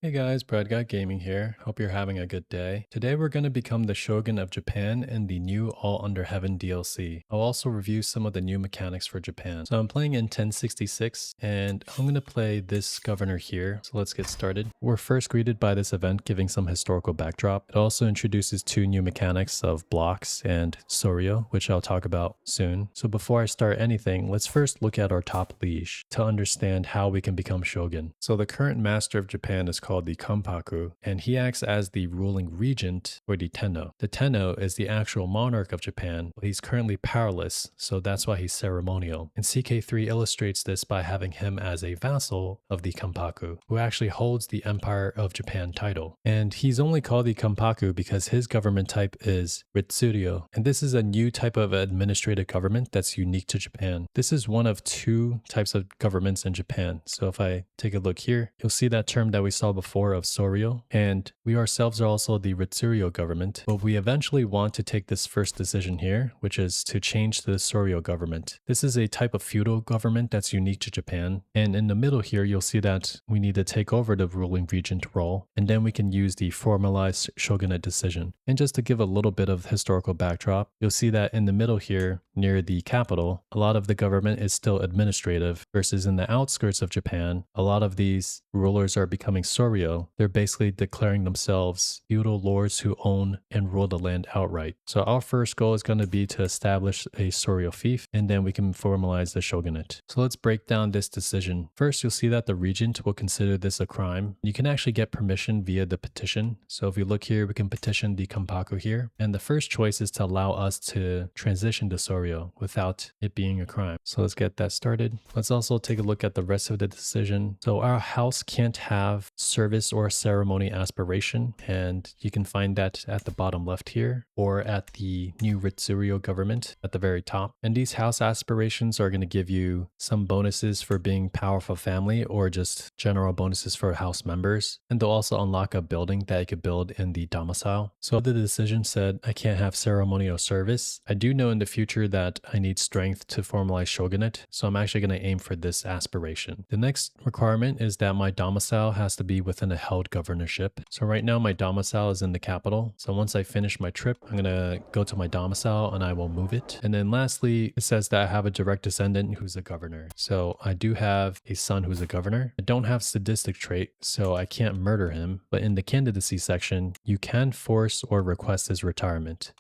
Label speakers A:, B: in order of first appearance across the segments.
A: Hey guys, Brad Guy Gaming here. Hope you're having a good day. Today we're going to become the Shogun of Japan in the new All Under Heaven DLC. I'll also review some of the new mechanics for Japan. So I'm playing in 1066 and I'm going to play this governor here. So let's get started. We're first greeted by this event giving some historical backdrop. It also introduces two new mechanics of Blocs and Soryo, which I'll talk about soon. So before I start anything, let's first look at our top liege to understand how we can become Shogun. So the current master of Japan is called the Kampaku, and he acts as the ruling regent or the Tenno. The Tenno is the actual monarch of Japan, but he's currently powerless, so that's why he's ceremonial. And CK3 illustrates this by having him as a vassal of the Kampaku, who actually holds the Empire of Japan title. And he's only called the Kampaku because his government type is Ritsuryo, and this is a new type of administrative government that's unique to Japan. This is one of two types of governments in Japan. So if I take a look here, you'll see that term that we saw before of Soryo, and we ourselves are also the Ritsuryo government, but we eventually want to take this first decision here, which is to change to the Soryo government. This is a type of feudal government that's unique to Japan, and in the middle here you'll see that we need to take over the ruling regent role, and then we can use the formalized shogunate decision. And just to give a little bit of historical backdrop, you'll see that in the middle here, near the capital, a lot of the government is still administrative, versus in the outskirts of Japan, a lot of these rulers are becoming Soryo. They're basically declaring themselves feudal lords who own and rule the land outright. So our first goal is going to be to establish a Soryo fief, and then we can formalize the shogunate. So let's break down this decision. First, you'll see that the regent will consider this a crime. You can actually get permission via the petition. So if you look here, we can petition the Kampaku here. And the first choice is to allow us to transition to Soryo without it being a crime. So let's get that started. Let's also take a look at the rest of the decision. So our house can't have service or ceremony aspiration, and you can find that at the bottom left here or at the new Ritsuryo government at the very top. And these house aspirations are going to give you some bonuses for being powerful family or just general bonuses for house members. And they'll also unlock a building that you could build in the domicile. So the decision said I can't have ceremonial service. I do know in the future that I need strength to formalize shogunate, so I'm actually going to aim for this aspiration. The next requirement is that my domicile has to be within a held governorship. So right now my domicile is in the capital. So once I finish my trip, I'm going to go to my domicile and I will move it. And then lastly, it says that I have a direct descendant who's a governor. So I do have a son who's a governor. I don't have sadistic trait, so I can't murder him. But in the candidacy section, you can force or request his retirement.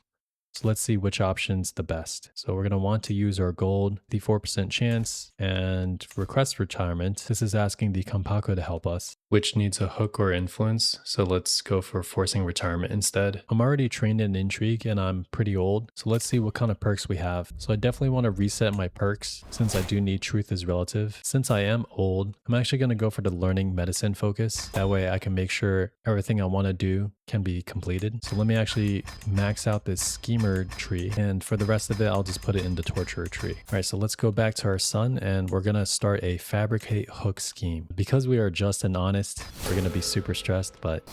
A: So let's see which option's the best. So we're going to want to use our gold, the 4% chance, and request retirement. This is asking the Kampaku to help us, which needs a hook or influence. So let's go for forcing retirement instead. I'm already trained in intrigue and I'm pretty old. So let's see what kind of perks we have. So I definitely want to reset my perks since I do need truth is relative. Since I am old, I'm actually going to go for the learning medicine focus. That way I can make sure everything I want to do can be completed. So let me actually max out this schemer tree, and for the rest of it I'll just put it in the torturer tree. All right, so let's go back to our son and we're gonna start a fabricate hook scheme. Because we are just and honest, we're gonna be super stressed, but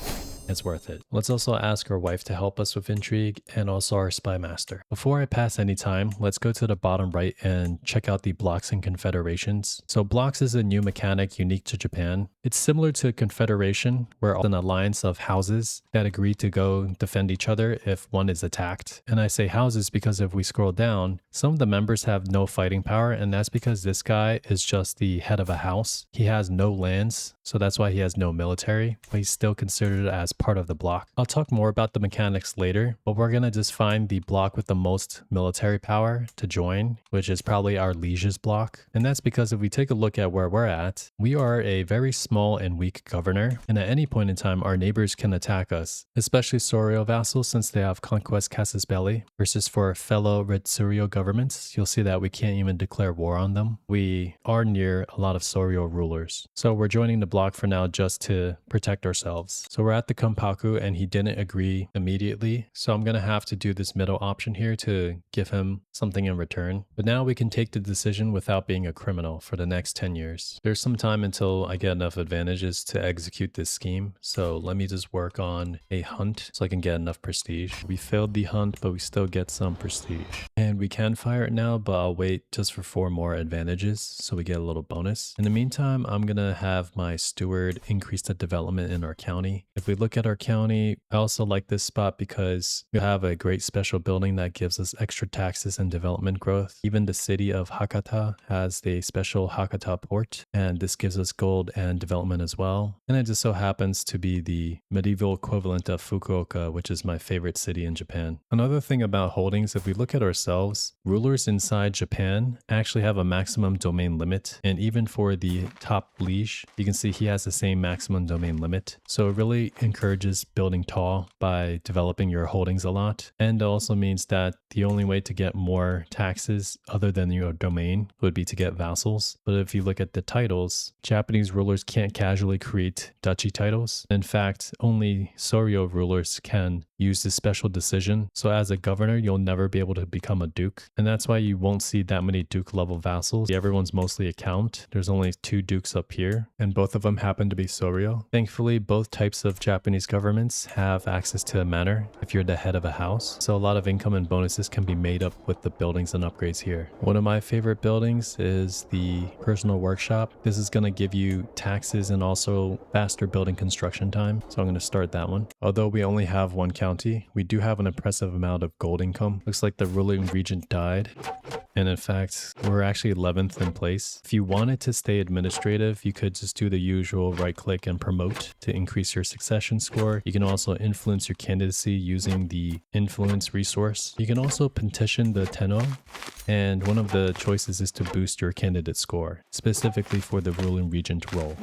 A: it's worth it. Let's also ask our wife to help us with intrigue and also our spy master. Before I pass any time, let's go to the bottom right and check out the blocks and confederations. So blocks is a new mechanic unique to Japan. It's similar to confederation, where an alliance of houses that agree to go defend each other if one is attacked. And I say houses because if we scroll down, some of the members have no fighting power, and that's because this guy is just the head of a house. He has no lands, so that's why he has no military, but he's still considered as part of the block. I'll talk more about the mechanics later, but we're gonna just find the block with the most military power to join, which is probably our liege's block. And that's because if we take a look at where we're at, we are a very small and weak governor, and at any point in time our neighbors can attack us, especially Soryo vassals since they have conquest casus belli, versus for fellow Ritsuryo governments, you'll see that we can't even declare war on them. We are near a lot of Soryo rulers. So we're joining the block for now just to protect ourselves. So we're at the Kampaku and he didn't agree immediately. So I'm going to have to do this middle option here to give him something in return. But now we can take the decision without being a criminal for the next 10 years. There's some time until I get enough advantages to execute this scheme. So let me just work on a hunt so I can get enough prestige. We failed the hunt, but we still get some prestige. And we can fire it now, but I'll wait just for 4 more advantages so we get a little bonus. In the meantime, I'm going to have my steward increase the development in our county. If we look at our county, I also like this spot because we have a great special building that gives us extra taxes and development growth. Even the city of Hakata has a special Hakata port, and this gives us gold and development as well. And it just so happens to be the medieval equivalent of Fukuoka, which is my favorite city in Japan. Another thing about holdings, if we look at ourselves, rulers inside Japan actually have a maximum domain limit. And even for the top liege, you can see he has the same maximum domain limit. So it really encourages building tall by developing your holdings a lot. And it also means that the only way to get more taxes other than your domain would be to get vassals. But if you look at the titles, Japanese rulers can't casually create duchy titles. In fact, only Soryo rulers can use this special decision. So as a governor, you'll never be able to become a duke. And that's why you won't see that many duke level vassals. Everyone's mostly a count. There's only 2 dukes up here, and both of them happen to be Soryo. Thankfully, both types of Japanese governments have access to a manor if you're the head of a house. So a lot of income and bonuses can be made up with the buildings and upgrades here. One of my favorite buildings is the personal workshop. This is going to give you taxes and also faster building construction time. So I'm going to start that one. Although we only have 1 county, we do have an impressive amount of gold income. Looks like the ruling regent died. And in fact, we're actually 11th in place. If you wanted to stay administrative, you could just do the usual right click and promote to increase your succession score. You can also influence your candidacy using the influence resource. You can also petition the Tenno, and one of the choices is to boost your candidate score, specifically for the ruling regent role.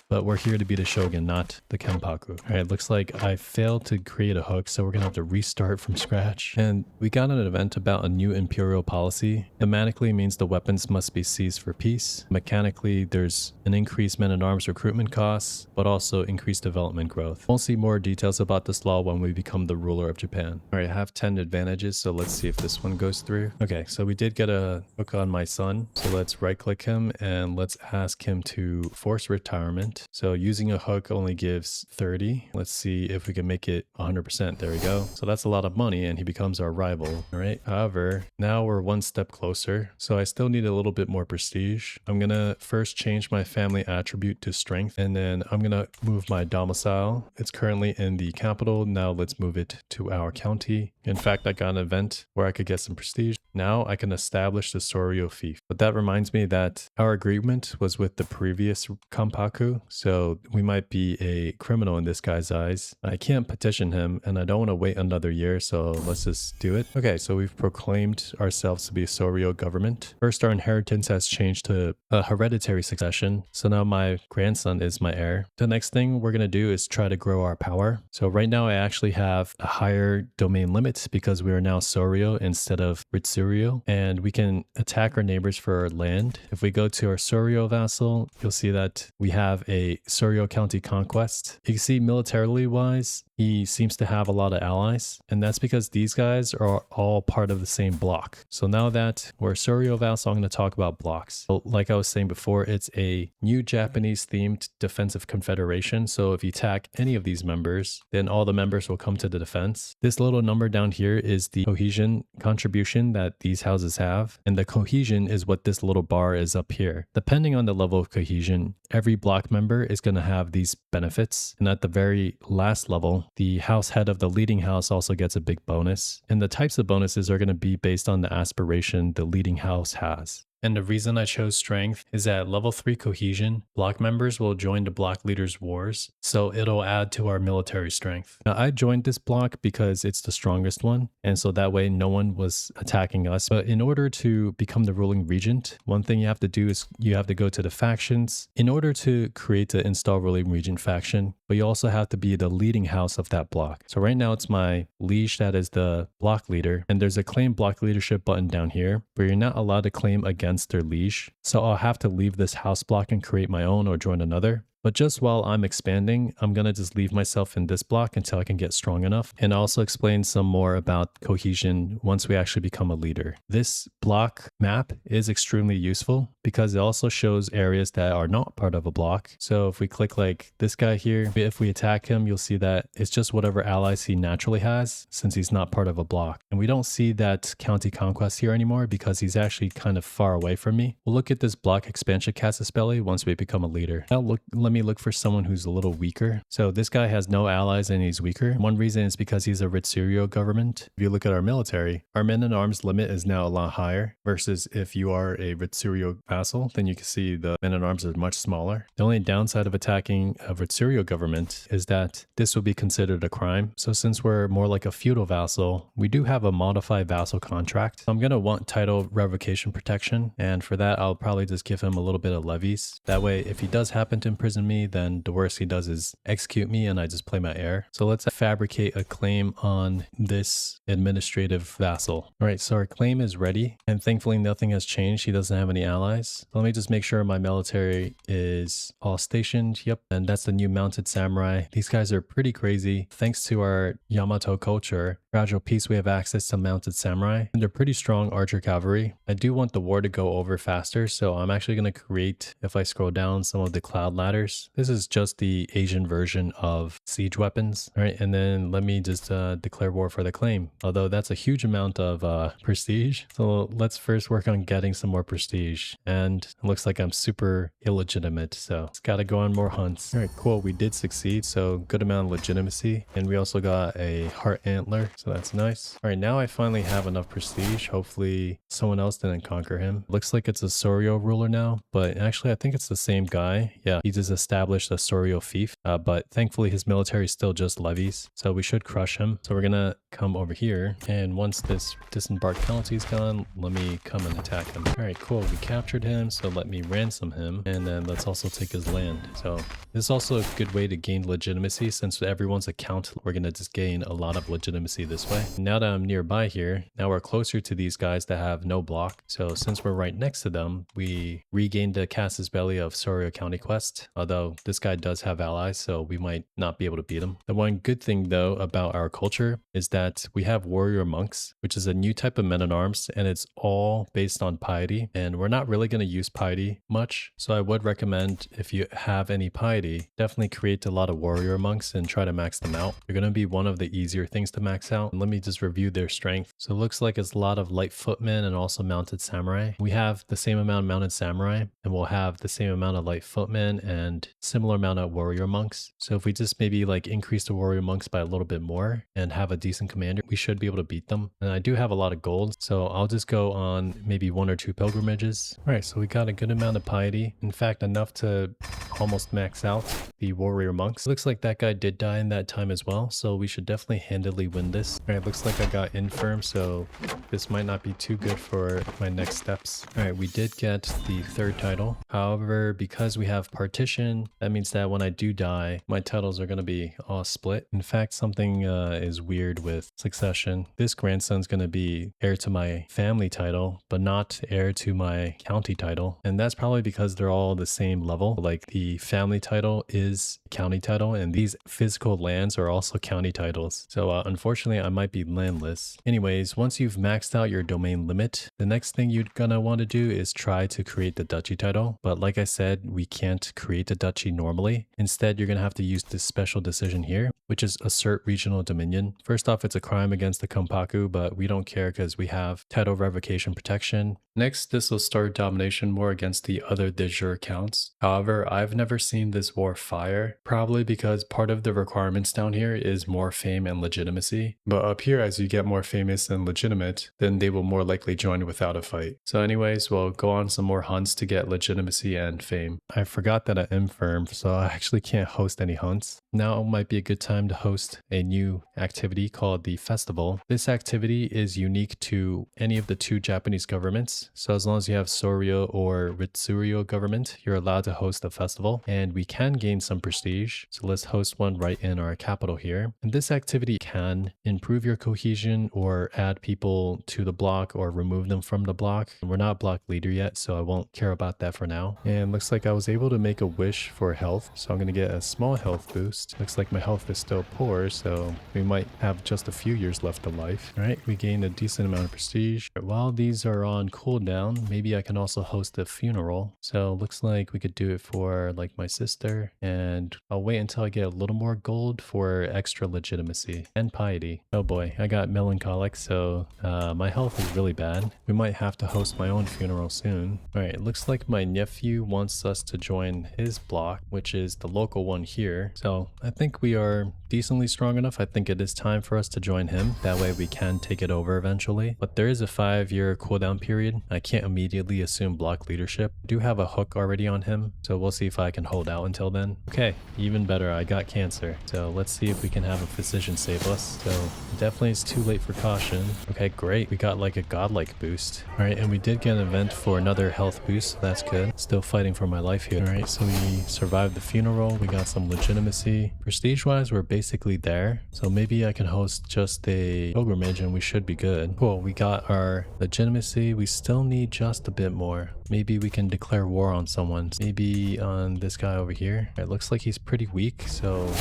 A: But we're here to be the Shogun, not the Kampaku. All right, looks like I failed to create a hook, so we're gonna have to restart from scratch. And we got an event about a new imperial policy. Thematically means the weapons must be seized for peace. Mechanically, there's an increased men-at-arms recruitment costs, but also increased development growth. We'll see more details about this law when we become the ruler of Japan. All right, I have 10 advantages, so let's see if this one goes through. Okay, so we did get a hook on my son. So let's right-click him and let's ask him to force retirement. So using a hook only gives 30. Let's see if we can make it 100%. There we go. So that's a lot of money and he becomes our rival. All right. However, now we're 1 step closer. So I still need a little bit more prestige. I'm going to first change my family attribute to strength, and then I'm going to move my domicile. It's currently in the capital. Now let's move it to our county. In fact, I got an event where I could get some prestige. Now I can establish the Soryo Fief. But that reminds me that our agreement was with the previous Kampaku. So we might be a criminal in this guy's eyes. I can't petition him and I don't want to wait another year. So let's just do it. Okay, so we've proclaimed ourselves to be a Soryo government. First, our inheritance has changed to a hereditary succession. So now my grandson is my heir. The next thing we're going to do is try to grow our power. So right now I actually have a higher domain limit because we are now Soryo instead of Ritsuryo, and we can attack our neighbors for our land. If we go to our Soryo vassal, you'll see that we have a Soryo County conquest. You can see militarily wise, he seems to have a lot of allies, and that's because these guys are all part of the same block. So now that we're Soryo vassal, I'm going to talk about blocks. So like I was saying before, it's a new Japanese themed defensive confederation. So if you attack any of these members, then all the members will come to the defense. This little number down here is the cohesion contribution that these houses have, and the cohesion is what this little bar is up here. Depending on the level of cohesion, every block member is going to have these benefits, and at the very last level, the house head of the leading house also gets a big bonus, and the types of bonuses are going to be based on the aspiration the leading house has. And the reason I chose strength is that at level 3 cohesion, block members will join the block leaders' wars, so it'll add to our military strength. Now I joined this block because it's the strongest one, and so that way no one was attacking us. But in order to become the ruling regent, one thing you have to do is you have to go to the factions in order to create the install ruling regent faction, but you also have to be the leading house of that block. So right now it's my liege that is the block leader, and there's a claim block leadership button down here, but you're not allowed to claim against their liege. So I'll have to leave this house block and create my own or join another. But just while I'm expanding, I'm going to just leave myself in this block until I can get strong enough, and also explain some more about cohesion once we actually become a leader. This block map is extremely useful because it also shows areas that are not part of a block. So if we click like this guy here, if we attack him, you'll see that it's just whatever allies he naturally has since he's not part of a block. And we don't see that county conquest here anymore because he's actually kind of far away from me. We'll look at this block expansion casus belli once we become a leader. Now let me look for someone who's a little weaker. So this guy has no allies and he's weaker. One reason is because he's a Ritsurio government. If you look at our military, our men-at-arms limit is now a lot higher versus if you are a Ritsurio vassal, then you can see the men-at-arms are much smaller. The only downside of attacking a Ritsurio government is that this would be considered a crime. So since we're more like a feudal vassal, we do have a modified vassal contract. So I'm going to want title revocation protection, and for that I'll probably just give him a little bit of levies. That way if he does happen to imprison me, then the worst he does is execute me and I just play my heir. So let's fabricate a claim on this administrative vassal. All right, so our claim is ready, and thankfully nothing has changed. He doesn't have any allies. So let me just make sure my military is all stationed. Yep, and that's the new mounted samurai. These guys are pretty crazy. Thanks to our Yamato culture, Fragile Peace, we have access to mounted samurai, and they're pretty strong archer cavalry. I do want the war to go over faster, so I'm actually going to create, if I scroll down, some of the cloud ladders. This is just the Asian version of siege weapons. All right, and then let me just declare war for the claim, although that's a huge amount of prestige. So let's first work on getting some more prestige, and it looks like I'm super illegitimate, so it's got to go on more hunts. All right, cool, we did succeed, so good amount of legitimacy, and we also got a heart antler, so that's nice. All right, now I finally have enough prestige. Hopefully someone else didn't conquer him. Looks like it's a Soryo ruler now, but actually I think it's the same guy. Yeah, he just established a Soryo Fief, but thankfully his military is still just levies, so we should crush him. So we're gonna come over here, and once this disembark penalty is gone, let me come and attack him. All right, cool, we captured him, so let me ransom him, and then let's also take his land. So this is also a good way to gain legitimacy. Since everyone's account, we're gonna just gain a lot of legitimacy this way. Now that I'm nearby here, now we're closer to these guys that have no block. So since we're right next to them, we regained the casus belli of Soryo County quest, although this guy does have allies, so we might not be able to beat him. The one good thing though about our culture is that we have warrior monks, which is a new type of men-at-arms, and it's all based on piety, and we're not really going to use piety much. So I would recommend, if you have any piety, definitely create a lot of warrior monks and try to max them out. They're going to be one of the easier things to max out. And let me just review their strength. So it looks like it's a lot of light footmen and also mounted samurai. We have the same amount of mounted samurai, and we'll have the same amount of light footmen and similar amount of warrior monks. So if we just maybe like increase the warrior monks by a little bit more and have a decent commander, we should be able to beat them. And I do have a lot of gold, so I'll just go on maybe 1 or 2 pilgrimages. All right, so we got a good amount of piety. In fact, enough to almost max out the warrior monks. Looks like that guy did die in that time as well, so we should definitely handily win this. All right, looks like I got infirm, so this might not be too good for my next steps. All right, we did get the 3rd title. However, because we have partition, that means that when I do die, my titles are going to be all split. In fact, something is weird with succession. This grandson's going to be heir to my family title, but not heir to my county title. And that's probably because they're all the same level. Like the family title is county title, and these physical lands are also county titles. So unfortunately, I might be landless. Anyways, once you've maxed out your domain limit, the next thing you're gonna want to do is try to create the duchy title. But like I said, we can't create a duchy normally. Instead, you're gonna have to use this special decision here, which is assert regional dominion. First off, it's a crime against the Kampaku, but we don't care because we have title revocation protection. Next, this will start domination war against the other de jure counts. However, I've never seen this war fire, probably because part of the requirements down here is more fame and legitimacy. But up here, as you get more famous and legitimate, then they will more likely join without a fight. So anyways, we'll go on some more hunts to get legitimacy and fame. I forgot that I am firm, so I actually can't host any hunts. Now might be a good time to host a new activity called the festival. This activity is unique to any of the 2 Japanese governments. governments. So as long as you have Soryo or Ritsuryo government, you're allowed to host a festival, and we can gain some prestige. So let's host one right in our capital here. And this activity can improve your cohesion or add people to the block or remove them from the block. And we're not block leader yet, so I won't care about that for now. And looks like I was able to make a wish for health. So I'm going to get a small health boost. Looks like my health is still poor, so we might have just a few years left of life. All right, we gained a decent amount of prestige. While these are on cooldown, maybe I can also host a funeral. So looks like we could do it for like my sister, and I'll wait until I get a little more gold for extra legitimacy and piety. Oh boy, I got melancholic, so my health is really bad. We might have to host my own funeral soon. All right, it looks like my nephew wants us to join his block, which is the local one here. So I think we are decently strong enough. I think it is time for us to join him. That way we can take it over eventually. But there is a 5-year cooldown period. I can't immediately assume block leadership. I do have a hook already on him, so we'll see if I can hold out until then. Okay, even better, I got cancer. So let's see if we can have a physician save us. So definitely it's too late for caution. Okay, great. We got like a godlike boost. All right, and we did get an event for another health boost, so that's good. Still fighting for my life here. All right, so we survived the funeral. We got some legitimacy. Prestige-wise, we're basically there. So maybe I can host just a pilgrimage and we should be good. Cool, we got our legitimacy. We still need just a bit more. Maybe we can declare war on someone. Maybe on this guy over here. It looks like he's pretty weak, so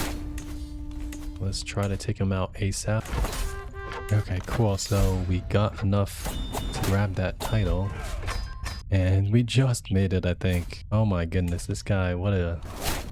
A: let's try to take him out ASAP. Okay, cool. So we got enough to grab that title. And we just made it, I think. Oh my goodness, this guy, what a...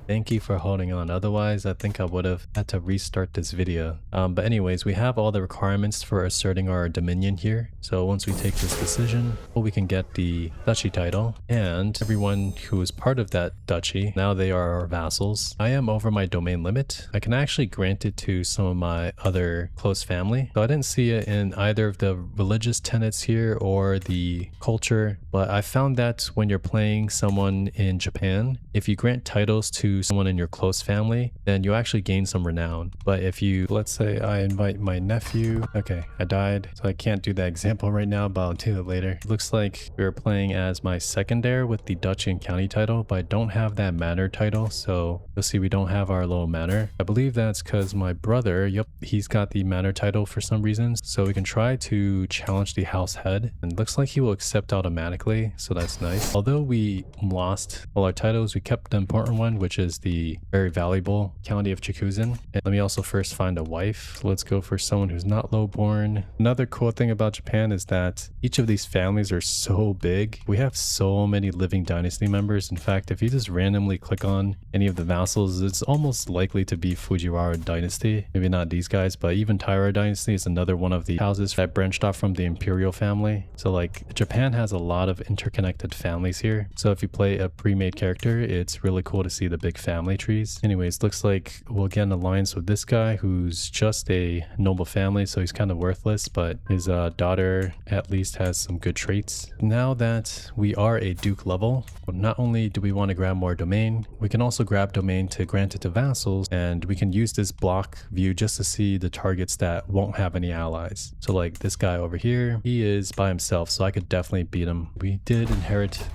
A: Thank you for holding on. Otherwise, I think I would have had to restart this video. But anyways, we have all the requirements for asserting our dominion here. So once we take this decision, we can get the duchy title. And everyone who is part of that duchy, now they are our vassals. I am over my domain limit. I can actually grant it to some of my other close family. So I didn't see it in either of the religious tenets here or the culture. But I found that when you're playing someone in Japan, if you grant titles to someone in your close family, then you actually gain some renown. But if you, let's say I invite my nephew, okay, I died, so I can't do that example right now, but I'll do it later. It looks like we were playing as my second heir with the duchy and county title, but I don't have that manor title, so you'll see we don't have our little manor. I believe that's because my brother, yep, he's got the manor title for some reason, so we can try to challenge the house head, and it looks like he will accept automatically, so that's nice. Although we lost all our titles, we kept the important one, which is the very valuable county of Chikuzen. And let me also first find a wife. So let's go for someone who's not lowborn. Another cool thing about Japan is that each of these families are so big. We have so many living dynasty members. In fact, if you just randomly click on any of the vassals, it's almost likely to be Fujiwara dynasty. Maybe not these guys, but even Taira dynasty is another one of the houses that branched off from the imperial family. So like Japan has a lot of interconnected families here. So if you play a pre-made character, it's really cool to see the big family trees. Anyways, looks like we'll get an alliance with this guy who's just a noble family, so he's kind of worthless, but his daughter at least has some good traits. Now that we are a duke level, not only do we want to grab more domain, we can also grab domain to grant it to vassals, and we can use this block view just to see the targets that won't have any allies. So like this guy over here, he is by himself, so I could definitely beat him. We did inherit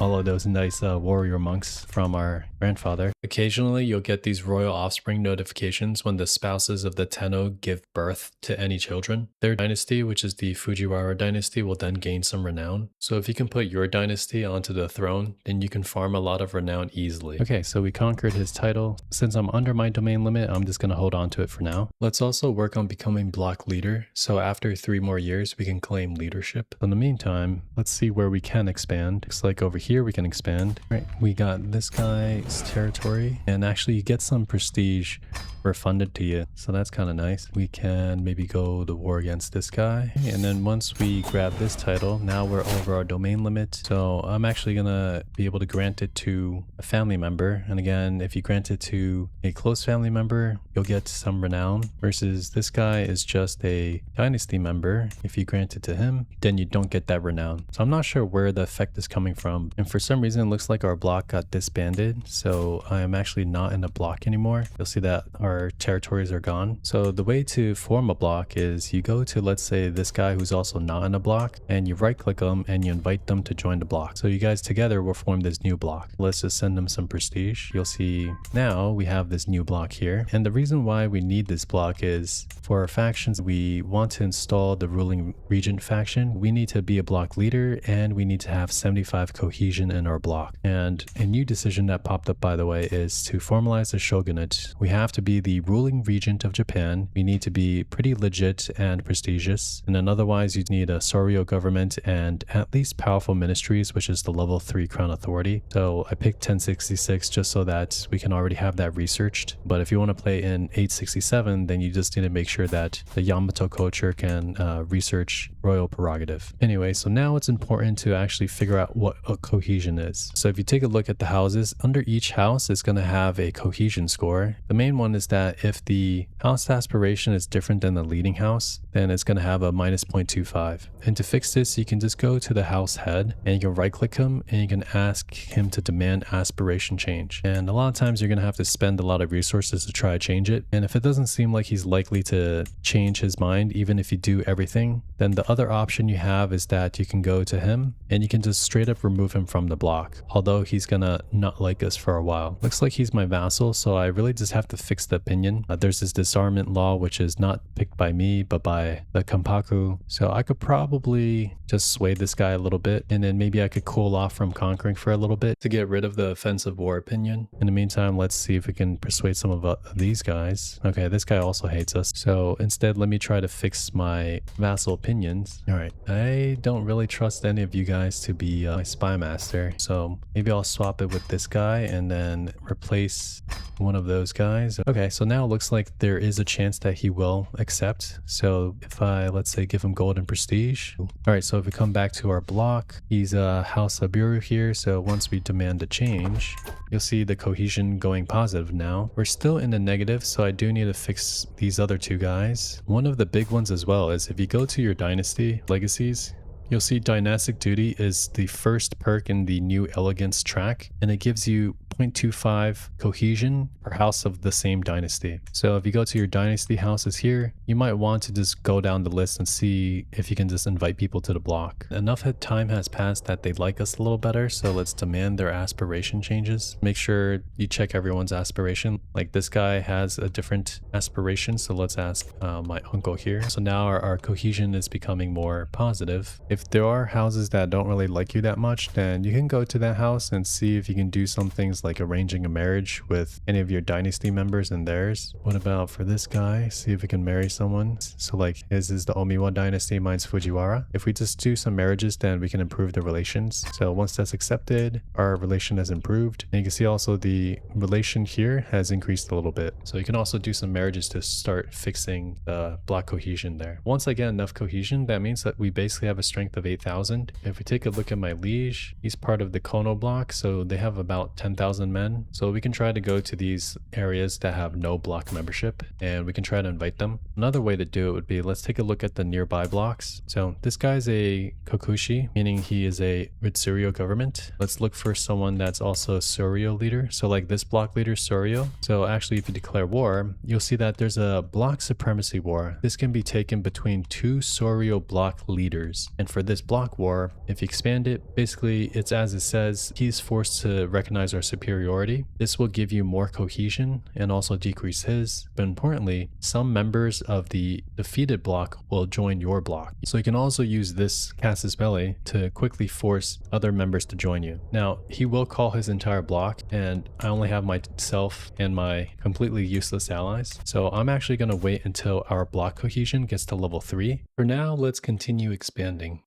A: all of those nice warrior monks from our grandfather. Occasionally, you'll get these royal offspring notifications when the spouses of the Tenno give birth to any children. Their dynasty, which is the Fujiwara dynasty, will then gain some renown. So if you can put your dynasty onto the throne, then you can farm a lot of renown easily. Okay, so we conquered his title. Since I'm under my domain limit, I'm just going to hold on to it for now. Let's also work on becoming block leader. So after 3 more years, we can claim leadership. In the meantime, let's see where we can expand. Looks like over here we can expand. All right, we got this guy's territory, and actually you get some prestige refunded to you, so that's kind of nice. We can maybe go to war against this guy, and then once we grab this title, now we're over our domain limit, so I'm actually gonna be able to grant it to a family member. And again, if you grant it to a close family member, you'll get some renown, versus this guy is just a dynasty member. If you grant it to him, then you don't get that renown. So I'm not sure where the effect is coming from, and for some reason it looks like our block got disbanded, so I am actually not in the block anymore. You'll see that our our territories are gone. So the way to form a block is you go to, let's say, this guy who's also not in a block, and you right click them and you invite them to join the block. So you guys together will form this new block. Let's just send them some prestige. You'll see now we have this new block here. And the reason why we need this block is for our factions, we want to install the ruling regent faction. We need to be a block leader and we need to have 75 cohesion in our block. And a new decision that popped up, by the way, is to formalize the shogunate. We have to be the ruling regent of Japan. We need to be pretty legit and prestigious. And then otherwise you need a Soryo government and at least powerful ministries, which is the level 3 crown authority. So I picked 1066 just so that we can already have that researched. But if you want to play in 867, then you just need to make sure that the Yamato culture can research royal prerogative. Anyway, so now it's important to actually figure out what a cohesion is. So if you take a look at the houses, under each house is going to have a cohesion score. The main one is that if the house aspiration is different than the leading house, then it's going to have a minus 0.25. And to fix this, you can just go to the house head and you can right click him and you can ask him to demand aspiration change. And a lot of times you're going to have to spend a lot of resources to try to change it. And if it doesn't seem like he's likely to change his mind, even if you do everything, then the other option you have is that you can go to him and you can just straight up remove him from the block. Although he's gonna not like us for a while. Looks like he's my vassal, so I really just have to fix the opinion. There's this disarmament law, which is not picked by me, but by the Kampaku. So I could probably just sway this guy a little bit, and then maybe I could cool off from conquering for a little bit to get rid of the offensive war opinion. In the meantime, let's see if we can persuade some of these guys. Okay, this guy also hates us. So instead, let me try to fix my vassal opinions. All right, I don't really trust any of you guys to be my spy master. So maybe I'll swap it with this guy and then replace one of those guys. Okay, so now it looks like there is a chance that he will accept. So if I, let's say, give him gold and prestige. All right, so if we come back to our block, he's a House Abiru here. So once we demand a change, you'll see the cohesion going positive now. We're still in the negative, so I do need to fix these other two guys. One of the big ones as well is if you go to your dynasty legacies, you'll see dynastic duty is the first perk in the new elegance track, and it gives you 0.25 cohesion per house of the same dynasty. So if you go to your dynasty houses here, you might want to just go down the list and see if you can just invite people to the block. Enough time has passed that they like us a little better, so let's demand their aspiration changes. Make sure you check everyone's aspiration. Like this guy has a different aspiration, so let's ask my uncle here. So now our cohesion is becoming more positive. If there are houses that don't really like you that much, then you can go to that house and see if you can do some things like arranging a marriage with any of your dynasty members and theirs. What about for this guy? See if we can marry someone. So like his is the Omiwa dynasty, mine's Fujiwara. If we just do some marriages, then we can improve the relations. So once that's accepted, our relation has improved. And you can see also the relation here has increased a little bit. So you can also do some marriages to start fixing the block cohesion there. Once I get enough cohesion, that means that we basically have a strength of 8,000. If we take a look at my liege, he's part of the Kono block, so they have about 10,000 men. So we can try to go to these areas that have no block membership and we can try to invite them. Another way to do it would be, let's take a look at the nearby blocks. So this guy's a Kokushi, meaning he is a Ritsuryo government. Let's look for someone that's also Soryo leader. So like this block leader, Soryo. So actually if you declare war, you'll see that there's a block supremacy war. This can be taken between two Soryo block leaders. And for this block war, if you expand it, basically it's as it says, he's forced to recognize our superiority. This will give you more cohesion and also decrease his. But importantly, some members of the defeated block will join your block. So you can also use this casus belli to quickly force other members to join you. Now, he will call his entire block, and I only have myself and my completely useless allies. So I'm actually going to wait until our block cohesion gets to level 3. For now, let's continue expanding.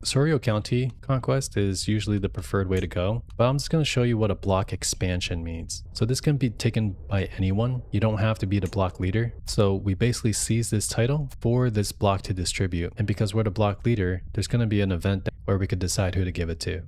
A: Soryo County conquest is usually the preferred way to go, but I'm just going to show you what a block expansion means. So this can be taken by anyone. You don't have to be the block leader. So we basically seize this title for this block to distribute. And because we're the block leader, there's going to be an event where we could decide who to give it to.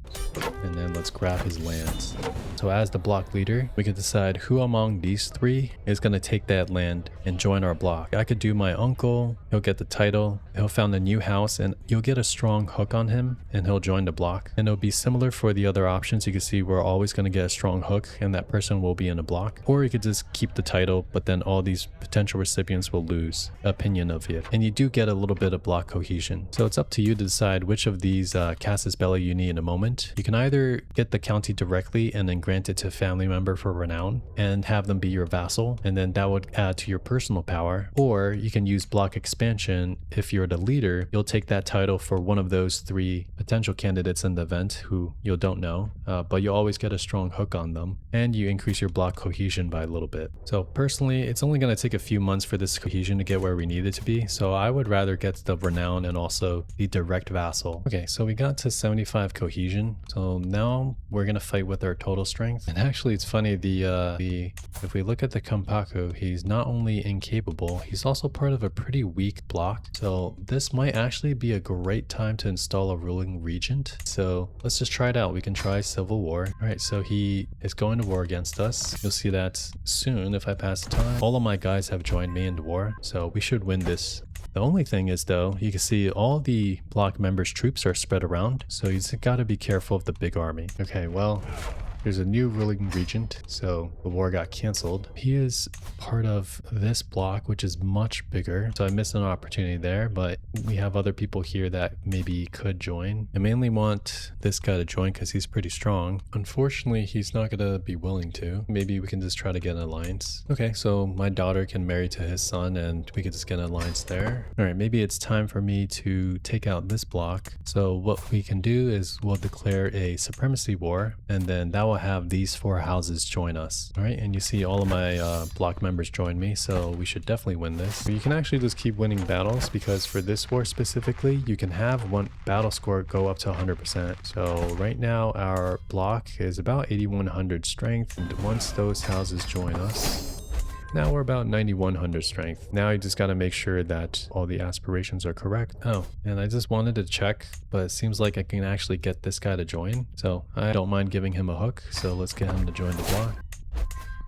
A: And then let's grab his lands. So as the block leader, we can decide who among these three is going to take that land and join our block. I could do my uncle, he'll get the title, he'll found a new house, and you'll get a strong hook on him and he'll join the block. And it'll be similar for the other options. You can see we're always going to get a strong hook and that person will be in a block. Or you could just keep the title, but then all these potential recipients will lose opinion of it. And you do get a little bit of block cohesion. So it's up to you to decide which of these casus belli you need in a moment. You can either get the county directly and then grant it to a family member for renown and have them be your vassal, and then that would add to your personal power. Or you can use block expansion. If you're the leader, you'll take that title for one of those 3 potential candidates in the event who you don't know, but you'll always get a strong hook on them, and you increase your block cohesion by a little bit. So personally, it's only going to take a few months for this cohesion to get where we need it to be, so I would rather get the renown and also the direct vassal. Okay, so we got to 75 cohesion, so now we're going to fight with our total strength. And actually it's funny, if we look at the Kampaku, he's not only incapable, he's also part of a pretty weak block, so this might actually be a great time to install a ruling regent. So let's just try it out. We can try civil war. All right, so he is going to war against us. You'll see that soon if I pass the time. All of my guys have joined me in the war, so we should win this. The only thing is though, you can see all the block members' troops are spread around, so you just gotta be careful of the big army. Okay, well, there's a new ruling regent, so the war got canceled. He is part of this block, which is much bigger, so I missed an opportunity there, but we have other people here that maybe could join. I mainly want this guy to join because he's pretty strong. Unfortunately, he's not going to be willing to. Maybe we can just try to get an alliance. Okay, so my daughter can marry to his son and we could just get an alliance there. All right, maybe it's time for me to take out this block. So what we can do is we'll declare a supremacy war, and then that will have these 4 houses join us. All right, and you see all of my block members join me, so we should definitely win this. You can actually just keep winning battles, because for this war specifically, you can have one battle score go up to 100%. So right now our block is about 8100 strength, and once those houses join us, now we're about 9100 strength. Now you just got to make sure that all the aspirations are correct. Oh, and I just wanted to check, but it seems like I can actually get this guy to join. So I don't mind giving him a hook. So let's get him to join the block.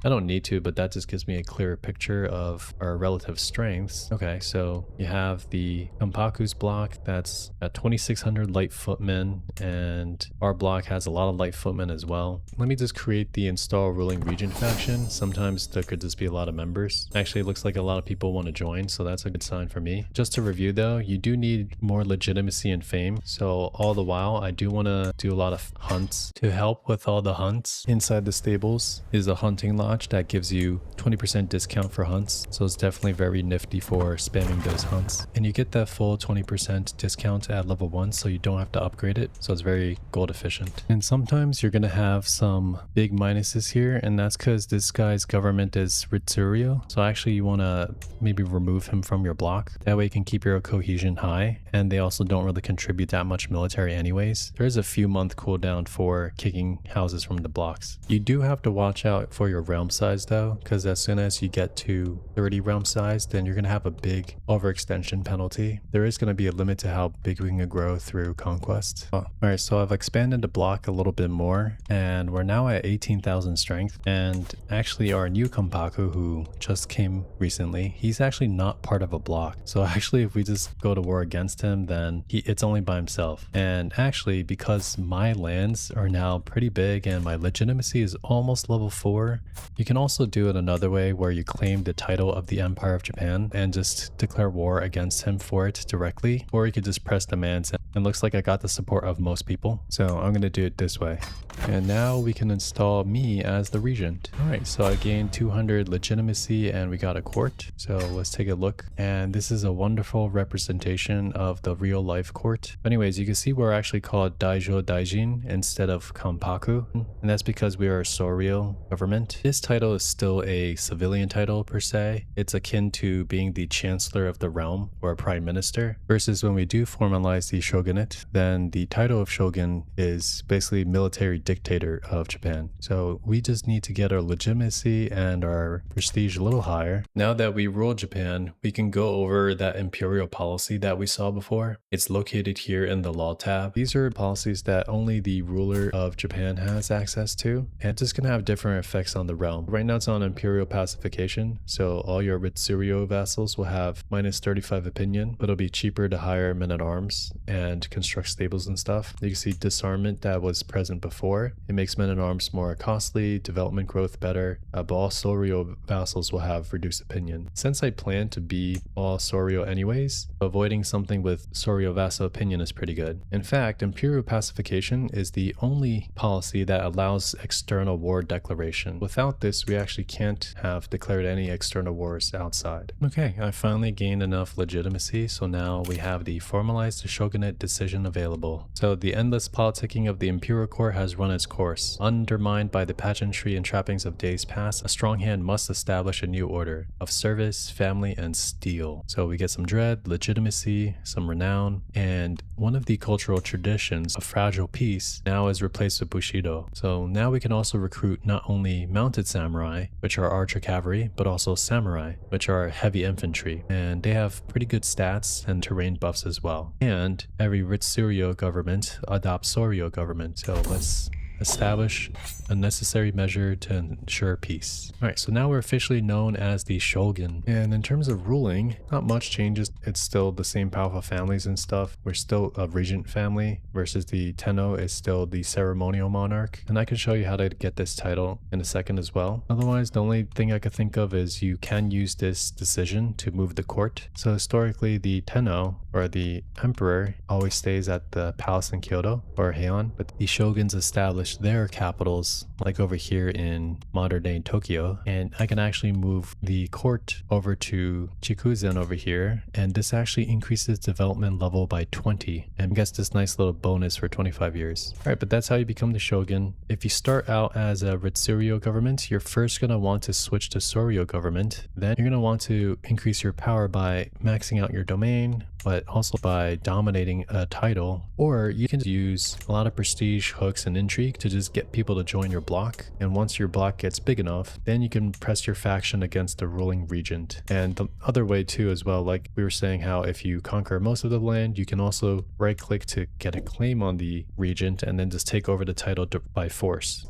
A: I don't need to, but that just gives me a clearer picture of our relative strengths. Okay, so you have the Kampaku's block that's at 2600 light footmen, and our block has a lot of light footmen as well. Let me just create the install ruling regent faction. Sometimes there could just be a lot of members. Actually, it looks like a lot of people want to join, so that's a good sign for me. Just to review though, you do need more legitimacy and fame. So all the while, I do want to do a lot of hunts. To help with all the hunts, inside the stables is a hunting lot that gives you 20% discount for hunts, so it's definitely very nifty for spamming those hunts. And you get that full 20% discount at level 1, so you don't have to upgrade it, so it's very gold efficient. And sometimes you're gonna have some big minuses here, and that's because this guy's government is Ritsurio, so actually you want to maybe remove him from your block. That way you can keep your cohesion high, and they also don't really contribute that much military anyways. There is a few month cooldown for kicking houses from the blocks. You do have to watch out for your realm size though, because as soon as you get to 30 realm size, then you're going to have a big overextension penalty. There is going to be a limit to how big we can grow through conquest. Alright, so I've expanded the block a little bit more, and we're now at 18,000 strength. And actually our new Kampaku, who just came recently, he's actually not part of a block. So actually if we just go to war against him, then it's only by himself. And actually, because my lands are now pretty big and my legitimacy is almost level 4, you can also do it another way where you claim the title of the Empire of Japan and just declare war against him for it directly, or you could just press demands. And looks like I got the support of most people, so I'm going to do it this way. And now we can install me as the regent. Alright, so I gained 200 legitimacy and we got a court. So let's take a look. And this is a wonderful representation of the real life court. But anyways, you can see we're actually called Daijo Daijin instead of Kampaku. And that's because we are a Soryo government. This title is still a civilian title per se. It's akin to being the chancellor of the realm or a prime minister. Versus when we do formalize the Shogunate, then the title of Shogun is basically military dictator of Japan. So we just need to get our legitimacy and our prestige a little higher. Now that we rule Japan, we can go over that imperial policy that we saw before. It's located here in the law tab. These are policies that only the ruler of Japan has access to, and it's just going to have different effects on the rest realm. Right now it's on imperial pacification, so all your Ritsurio vassals will have minus 35 opinion, but it'll be cheaper to hire men-at-arms and construct stables and stuff. You can see disarmament that was present before. It makes men-at-arms more costly, development growth better, but all Soryo vassals will have reduced opinion. Since I plan to be all Soryo anyways, avoiding something with Soryo vassal opinion is pretty good. In fact, imperial pacification is the only policy that allows external war declaration. Without this, we actually can't have declared any external wars outside. Okay, I finally gained enough legitimacy, so now we have the formalized shogunate decision available. So the endless politicking of the imperial court has run its course. Undermined by the pageantry and trappings of days past, a strong hand must establish a new order of service, family, and steel. So we get some dread, legitimacy, some renown, and one of the cultural traditions of fragile peace now is replaced with Bushido. So now we can also recruit not only mounted samurai, which are archer cavalry, but also samurai, which are heavy infantry, and they have pretty good stats and terrain buffs as well. And every Ritsurio government adopts Soryo government. So let's establish a necessary measure to ensure peace. Alright, so now we're officially known as the Shogun. And in terms of ruling, not much changes. It's still the same powerful families and stuff. We're still a regent family versus the Tenno is still the ceremonial monarch. And I can show you how to get this title in a second as well. Otherwise, the only thing I could think of is you can use this decision to move the court. So historically, the Tenno or the emperor always stays at the palace in Kyoto or Heian, but the shoguns established their capitals like over here in modern day Tokyo, and I can actually move the court over to Chikuzen over here, and this actually increases development level by 20 and gets this nice little bonus for 25 years. All right, but that's how you become the shogun. If you start out as a Ritsurio government, you're first going to want to switch to Soryo government. Then you're going to want to increase your power by maxing out your domain, but also by dominating a title, or you can use a lot of prestige, hooks, and intrigue to just get people to join your bloc. And once your bloc gets big enough, then you can press your faction against the ruling regent. And the other way too as well, like we were saying, how if you conquer most of the land, you can also right click to get a claim on the regent and then just take over the title by force.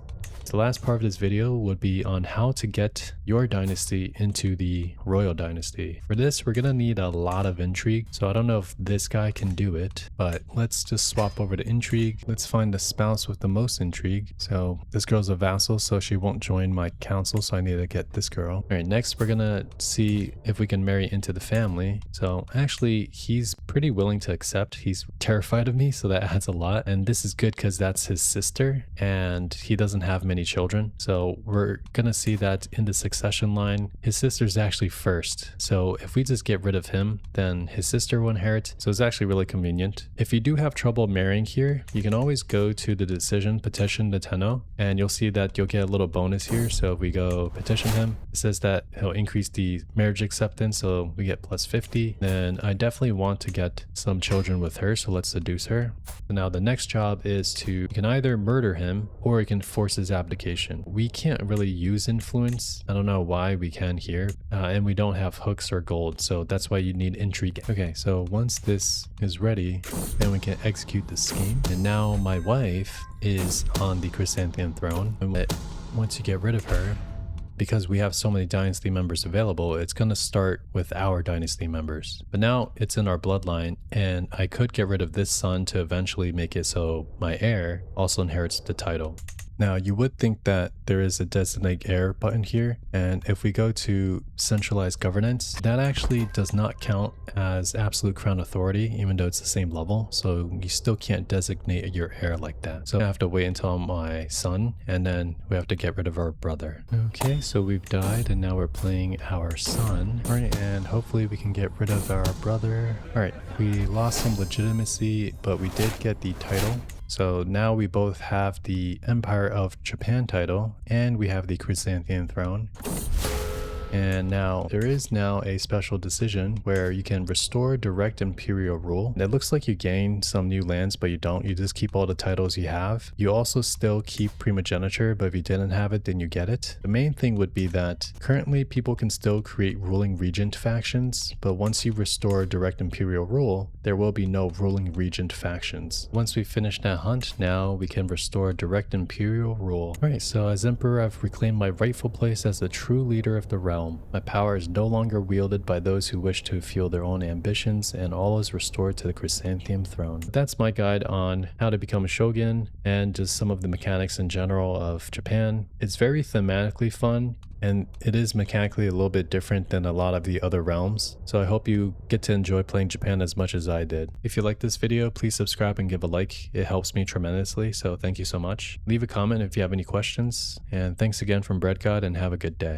A: The last part of this video would be on how to get your dynasty into the royal dynasty. For this, we're gonna need a lot of intrigue. So I don't know if this guy can do it, but let's just swap over to intrigue. Let's find the spouse with the most intrigue. So this girl's a vassal, so she won't join my council. So I need to get this girl. All right, next we're gonna see if we can marry into the family. So actually, he's pretty willing to accept. He's terrified of me, so that adds a lot. And this is good because that's his sister, and he doesn't have many children. So we're gonna see that in the succession line, his sister's actually first. So if we just get rid of him, then his sister will inherit. So it's actually really convenient. If you do have trouble marrying here, you can always go to the decision, petition the Tenno, and you'll see that you'll get a little bonus here. So if we go petition him, it says that he'll increase the marriage acceptance, so we get plus 50. Then I definitely want to get some children with her, so let's seduce her. So now the next job is to, you can either murder him or you can force his abdication. We can't really use influence. I don't know why we can here. And we don't have hooks or gold, so that's why you need intrigue. Okay, so once this is ready, then we can execute the scheme. And now my wife is on the Chrysanthemum throne. And once you get rid of her, because we have so many dynasty members available, it's going to start with our dynasty members. But now it's in our bloodline, and I could get rid of this son to eventually make it so my heir also inherits the title. Now, you would think that there is a designate heir button here, and if we go to centralized governance, that actually does not count as absolute crown authority, even though it's the same level, so you still can't designate your heir like that. So I have to wait until my son, and then we have to get rid of our brother. Okay, so we've died, and now we're playing our son. All right, and hopefully we can get rid of our brother. All right, we lost some legitimacy, but we did get the title. So now we both have the Empire of Japan title, and we have the Chrysanthemum throne. And now there is now a special decision where you can restore direct imperial rule. And it looks like you gain some new lands, but you don't. You just keep all the titles you have. You also still keep primogeniture, but if you didn't have it, then you get it. The main thing would be that currently people can still create ruling regent factions, but once you restore direct imperial rule, there will be no ruling regent factions. Once we finish that hunt, now we can restore direct imperial rule. Alright, so as emperor, I've reclaimed my rightful place as the true leader of the realm. My power is no longer wielded by those who wish to fuel their own ambitions, and all is restored to the chrysanthemum throne. That's my guide on how to become a shogun and just some of the mechanics in general of Japan. It's very thematically fun, and it is mechanically a little bit different than a lot of the other realms. So I hope you get to enjoy playing Japan as much as I did. If you like this video, please subscribe and give a like. It helps me tremendously, so thank you so much. Leave a comment if you have any questions, and thanks again from Bread God, and have a good day.